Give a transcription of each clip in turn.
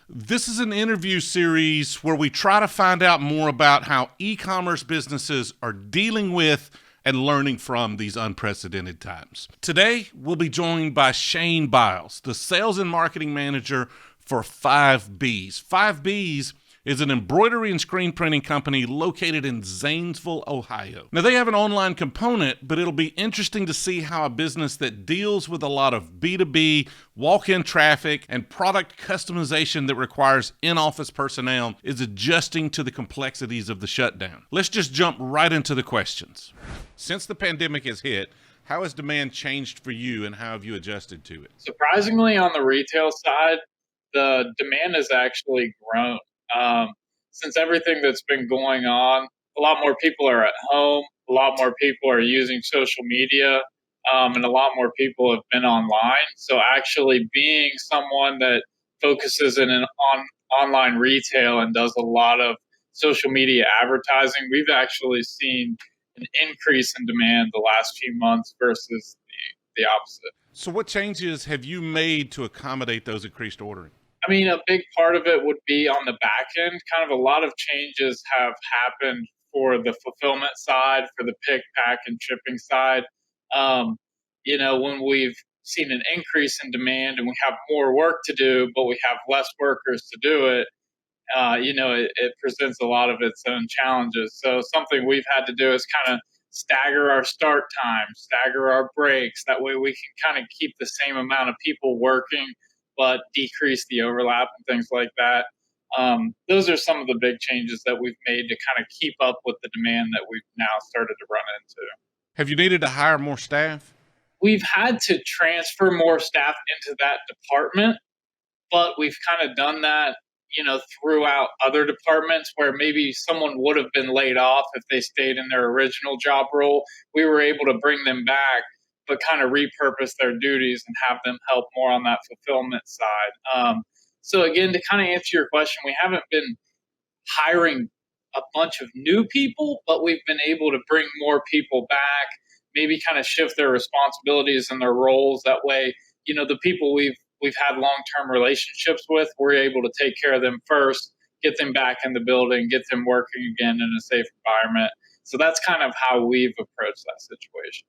This is an interview series where we try to find out more about how e-commerce businesses are dealing with and learning from these unprecedented times. Today, we'll be joined by Shane Biles, the sales and marketing manager for 5B's. 5B's is an embroidery and screen printing company located in Zanesville, Ohio. Now, they have an online component, but it'll be interesting to see how a business that deals with a lot of B2B, walk-in traffic, and product customization that requires in-office personnel is adjusting to the complexities of the shutdown. Let's just jump right into the questions. Since the pandemic has hit, how has demand changed for you and how have you adjusted to it? Surprisingly, on the retail side, the demand has actually grown. Um, since everything that's been going on, a lot more people are at home, a lot more people are using social media, and a lot more people have been online. So, actually, being someone that focuses on online retail and does a lot of social media advertising, we've actually seen an increase in demand the last few months versus the opposite. So what changes have you made to accommodate those increased ordering? I mean, a big part of it would be on the back end. Kind of a lot of changes have happened for the fulfillment side, for the pick, pack, and shipping side. Um, when we've seen an increase in demand and we have more work to do, but we have less workers to do it, it presents a lot of its own challenges. So something we've had to do is kind of stagger our start times, stagger our breaks. That way we can kind of keep the same amount of people working, but decrease the overlap and things like that. Those are some of the big changes that we've made to kind of keep up with the demand that we've now started to run into. Have you needed to hire more staff? We've had to transfer more staff into that department, but we've kind of done that, throughout other departments where maybe someone would have been laid off if they stayed in their original job role. We were able to bring them back, but kind of repurpose their duties and have them help more on that fulfillment side. So again, to kind of answer your question, we haven't been hiring a bunch of new people, but we've been able to bring more people back, maybe kind of shift their responsibilities and their roles. That way, the people we've had long term relationships with, we're able to take care of them first, get them back in the building, get them working again in a safe environment. So that's kind of how we've approached that situation.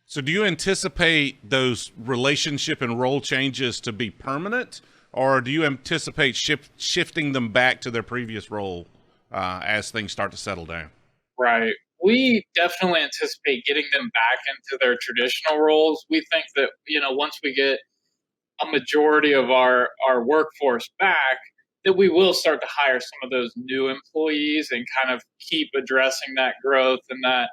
So do you anticipate those relationship and role changes to be permanent, or do you anticipate shifting them back to their previous role as things start to settle down? Right. We definitely anticipate getting them back into their traditional roles. We think that, once we get a majority of our workforce back, that we will start to hire some of those new employees and kind of keep addressing that growth and that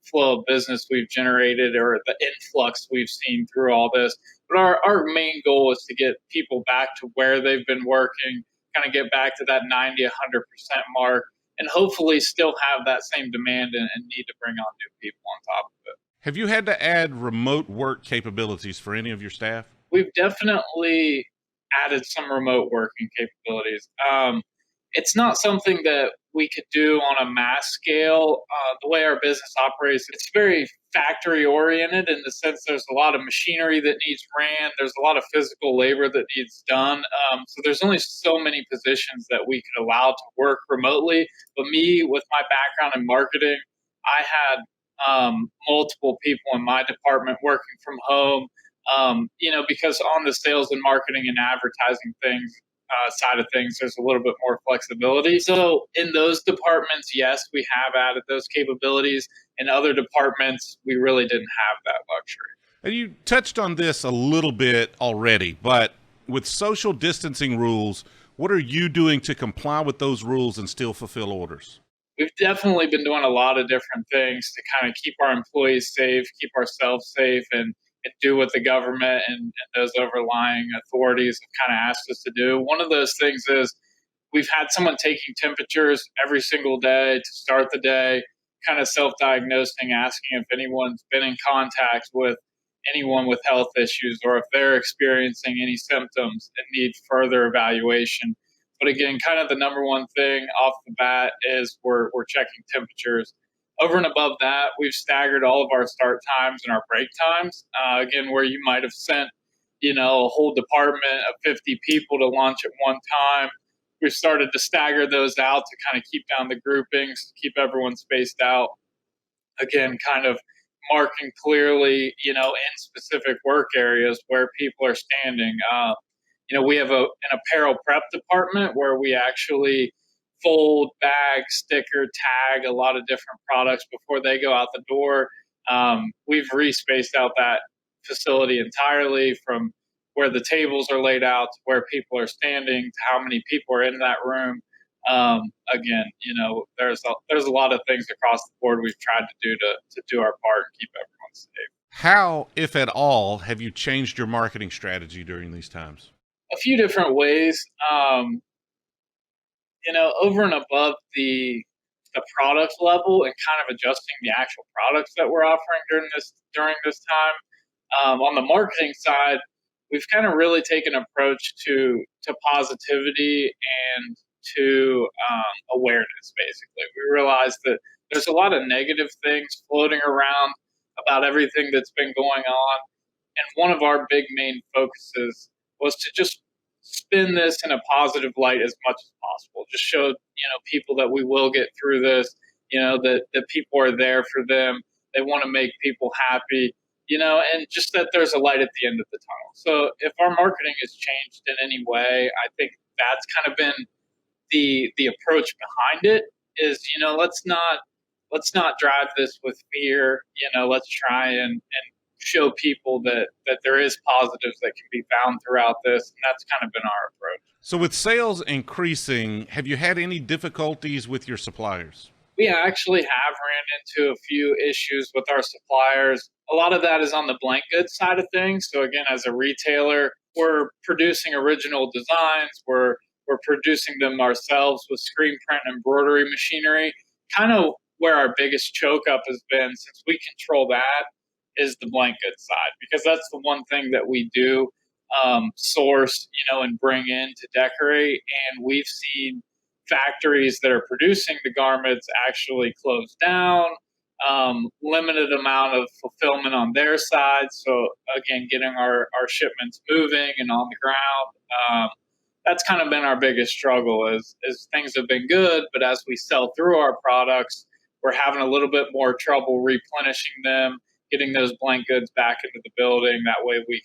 flow of business we've generated or the influx we've seen through all this. But our main goal is to get people back to where they've been working, kind of get back to that 90, 100% mark, and hopefully still have that same demand and need to bring on new people on top of it. Have you had to add remote work capabilities for any of your staff? We've definitely added some remote working capabilities. It's not something that we could do on a mass scale. The way our business operates, it's very factory oriented in the sense there's a lot of machinery that needs ran. There's a lot of physical labor that needs done. So there's only so many positions that we could allow to work remotely. But me, with my background in marketing, I had multiple people in my department working from home. Because on the sales and marketing and advertising things side of things, there's a little bit more flexibility. So in those departments, yes, we have added those capabilities. In other departments, we really didn't have that luxury. And you touched on this a little bit already, but with social distancing rules, what are you doing to comply with those rules and still fulfill orders? We've definitely been doing a lot of different things to kind of keep our employees safe, keep ourselves safe, and do what the government and those overlying authorities have kind of asked us to do. One of those things is we've had someone taking temperatures every single day to start the day, kind of self diagnosing, asking if anyone's been in contact with anyone with health issues or if they're experiencing any symptoms and need further evaluation. But again, kind of the number one thing off the bat is we're checking temperatures. Over and above that, we've staggered all of our start times and our break times. Again, where you might have sent a whole department of 50 people to launch at one time. We've started to stagger those out to kind of keep down the groupings, keep everyone spaced out. Again, kind of marking clearly, in specific work areas where people are standing. We have an apparel prep department where we actually fold, bag, sticker, tag a lot of different products before they go out the door. We've respaced out that facility entirely from where the tables are laid out to where people are standing to how many people are in that room. Again, there's a lot of things across the board we've tried to do to do our part and keep everyone safe. How, if at all, have you changed your marketing strategy during these times? A few different ways. Over and above the product level and kind of adjusting the actual products that we're offering during this time. On the marketing side, we've kind of really taken an approach to positivity and to awareness. Basically, we realized that there's a lot of negative things floating around about everything that's been going on, and one of our big main focuses was to just spin this in a positive light as much as possible. Just show people that we will get through this. That people are there for them. They want to make people happy. And just that there's a light at the end of the tunnel. So if our marketing has changed in any way, I think that's kind of been the approach behind it. Is let's not drive this with fear. Let's try and show people that there is positives that can be found throughout this, and that's kind of been our approach. So, with sales increasing, have you had any difficulties with your suppliers? We actually have ran into a few issues with our suppliers. A lot of that is on the blank goods side of things. So again, as a retailer, we're producing original designs. We're producing them ourselves with screen print and embroidery machinery. Kind of where our biggest choke up has been, since we control that, is the blank goods side, because that's the one thing that we do source, and bring in to decorate. And we've seen factories that are producing the garments actually close down, limited amount of fulfillment on their side. So again, getting our shipments moving and on the ground. That's kind of been our biggest struggle is things have been good, but as we sell through our products, we're having a little bit more trouble replenishing them, getting those blank goods back into the building. That way we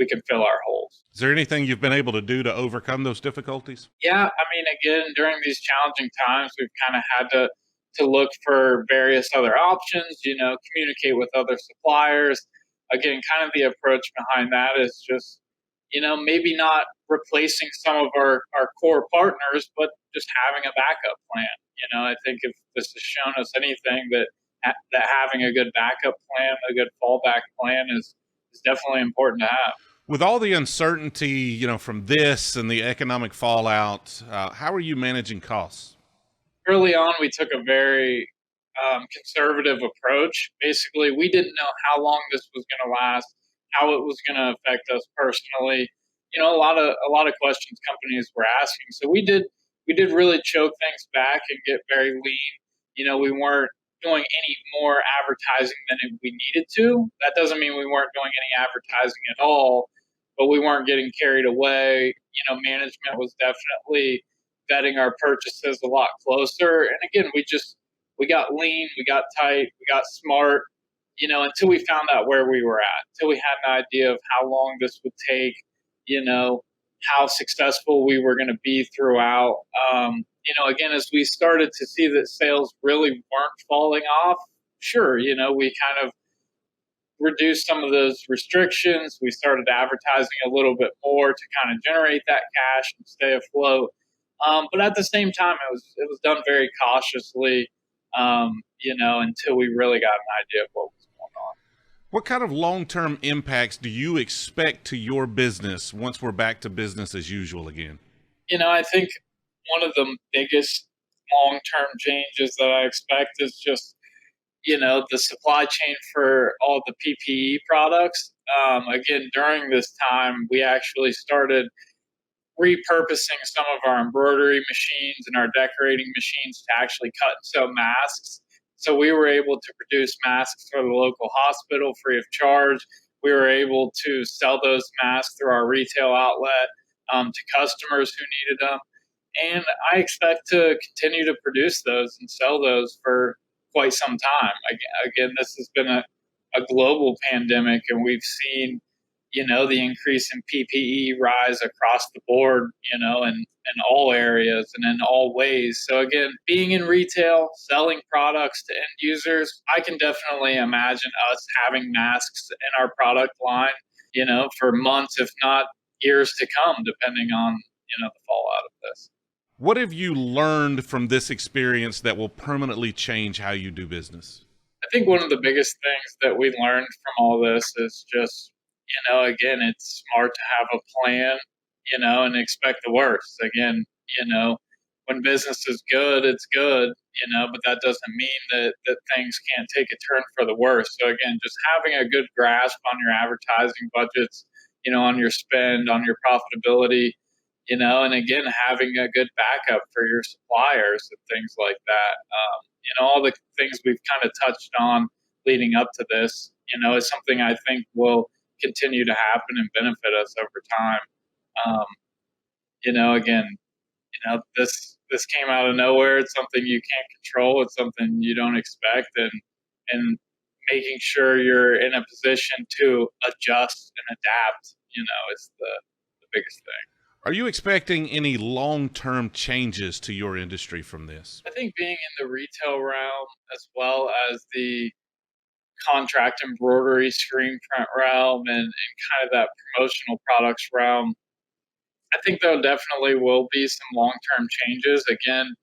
can fill our holes. Is there anything you've been able to do to overcome those difficulties? Yeah, I mean, again, during these challenging times, we've kind of had to look for various other options, communicate with other suppliers. Again, kind of the approach behind that is just, maybe not replacing some of our core partners, but just having a backup plan. I think if this has shown us anything, that having a good backup plan, a good fallback plan is definitely important to have. With all the uncertainty, from this and the economic fallout, how are you managing costs? Early on, we took a very conservative approach. Basically, we didn't know how long this was going to last, how it was going to affect us personally. A lot of questions companies were asking. So we did really choke things back and get very lean. We weren't doing any more advertising than we needed to. That doesn't mean we weren't doing any advertising at all, but we weren't getting carried away. Management was definitely vetting our purchases a lot closer. And again, we got lean, we got tight, we got smart, until we found out where we were at, until we had an idea of how long this would take, how successful we were going to be throughout. Again, as we started to see that sales really weren't falling off, sure, we kind of reduced some of those restrictions. We started advertising a little bit more to kind of generate that cash and stay afloat. But at the same time, it was done very cautiously, until we really got an idea of what was going on. What kind of long-term impacts do you expect to your business once we're back to business as usual again? I think one of the biggest long-term changes that I expect is just, the supply chain for all the PPE products. Again, during this time, we actually started repurposing some of our embroidery machines and our decorating machines to actually cut and sew masks. So we were able to produce masks for the local hospital free of charge. we were able to sell those masks through our retail outlet to customers who needed them. And I expect to continue to produce those and sell those for quite some time. Again, this has been a global pandemic, and we've seen, the increase in PPE rise across the board, in all areas and in all ways. So again, being in retail, selling products to end users, I can definitely imagine us having masks in our product line, for months, if not years to come, depending on, the fallout of this. What have you learned from this experience that will permanently change how you do business? I think one of the biggest things that we learned from all this is just, again, it's smart to have a plan, and expect the worst. Again, when business is good, it's good, but that doesn't mean that things can't take a turn for the worse. So again, just having a good grasp on your advertising budgets, on your spend, on your profitability, and again, having a good backup for your suppliers and things like that. All the things we've kind of touched on leading up to this, is something I think will continue to happen and benefit us over time. Again, this came out of nowhere. It's something you can't control. It's something you don't expect, and making sure you're in a position to adjust and adapt, is the biggest thing. Are you expecting any long-term changes to your industry from this? I think being in the retail realm as well as the contract embroidery screen print realm and kind of that promotional products realm, I think there definitely will be some long-term changes. Again,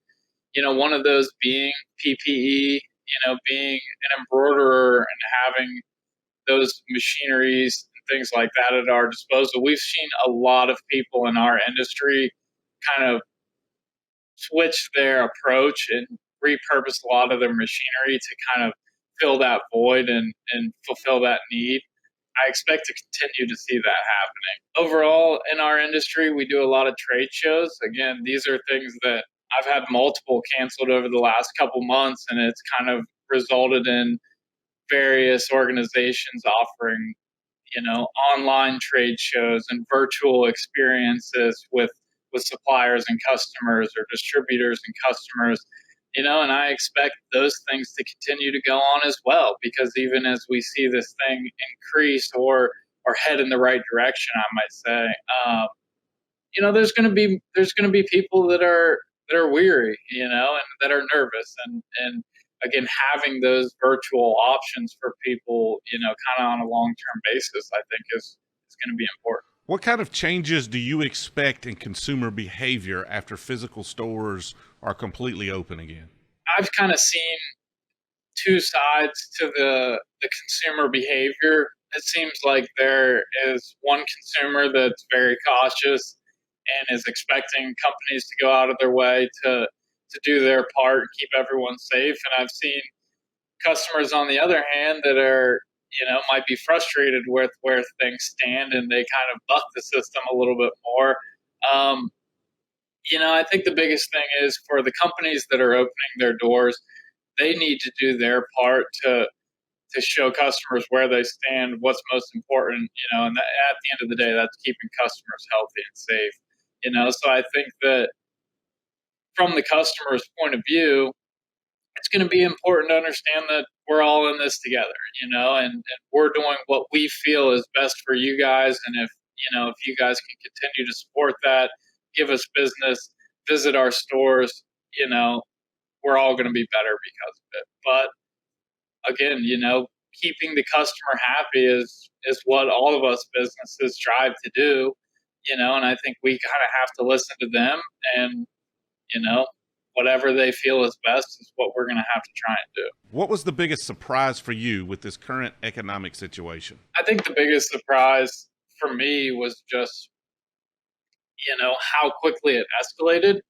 one of those being PPE, being an embroiderer and having those machineries and things like that at our disposal. We've seen a lot of people in our industry kind of switch their approach and repurpose a lot of their machinery to kind of fill that void and fulfill that need. I expect to continue to see that happening. Overall, in our industry, we do a lot of trade shows. Again, these are things that I've had multiple canceled over the last couple months, and it's kind of resulted in various organizations offering, online trade shows and virtual experiences with suppliers and customers or distributors and customers, and I expect those things to continue to go on as well, because even as we see this thing increase or head in the right direction, I might say, there's going to be people that are weary, and that are nervous, and again, having those virtual options for people, kind of on a long-term basis, I think is going to be important. What kind of changes do you expect in consumer behavior after physical stores are completely open again? I've kind of seen two sides to the consumer behavior. It seems like there is one consumer that's very cautious and is expecting companies to go out of their way to do their part and keep everyone safe. And I've seen customers on the other hand that are, might be frustrated with where things stand, and they kind of buck the system a little bit more. I think the biggest thing is for the companies that are opening their doors, they need to do their part to show customers where they stand, what's most important, and that, at the end of the day, that's keeping customers healthy and safe. So I think that from the customer's point of view, it's going to be important to understand that we're all in this together, and we're doing what we feel is best for you guys. And if you guys can continue to support that, give us business, visit our stores, we're all going to be better because of it. But again, keeping the customer happy is what all of us businesses strive to do, and I think we kind of have to listen to them, and, whatever they feel is best is what we're going to have to try and do. What was the biggest surprise for you with this current economic situation? I think the biggest surprise for me was just, how quickly it escalated.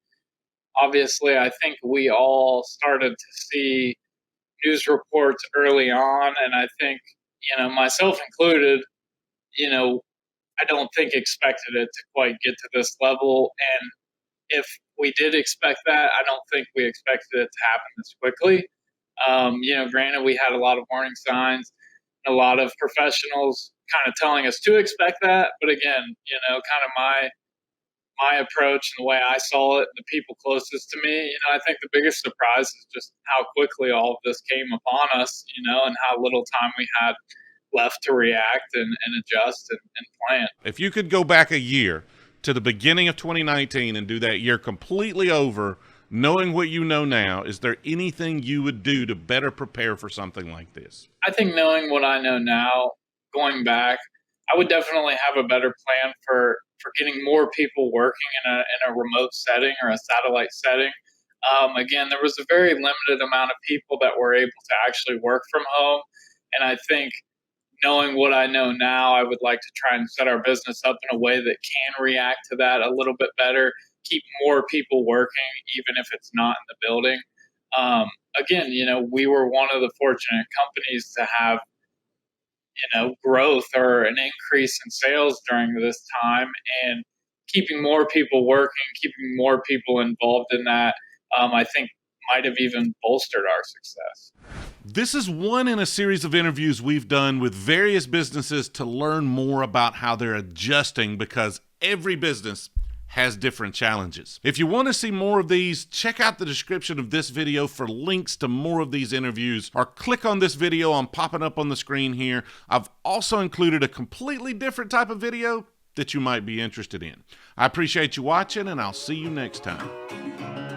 Obviously, I think we all started to see news reports early on, and I think, myself included, I don't think expected it to quite get to this level. And if we did expect that, I don't think we expected it to happen this quickly. Granted, we had a lot of warning signs. A lot of professionals kind of telling us to expect that. But again, kind of my approach and the way I saw it, the people closest to me, I think the biggest surprise is just how quickly all of this came upon us, and how little time we had left to react and adjust and plan. If you could go back a year to the beginning of 2019 and do that year completely over, knowing what you know now, is there anything you would do to better prepare for something like this? I think knowing what I know now, going back, I would definitely have a better plan for getting more people working in a remote setting or a satellite setting. Again, there was a very limited amount of people that were able to actually work from home, and I think knowing what I know now, I would like to try and set our business up in a way that can react to that a little bit better, keep more people working, even if it's not in the building. Again, we were one of the fortunate companies to have, growth or an increase in sales during this time, and keeping more people working, keeping more people involved in that, I think might have even bolstered our success. This is one in a series of interviews we've done with various businesses to learn more about how they're adjusting, because every business has different challenges. If you want to see more of these, check out the description of this video for links to more of these interviews, or click on this video I'm popping up on the screen here. I've also included a completely different type of video that you might be interested in. I appreciate you watching, and I'll see you next time.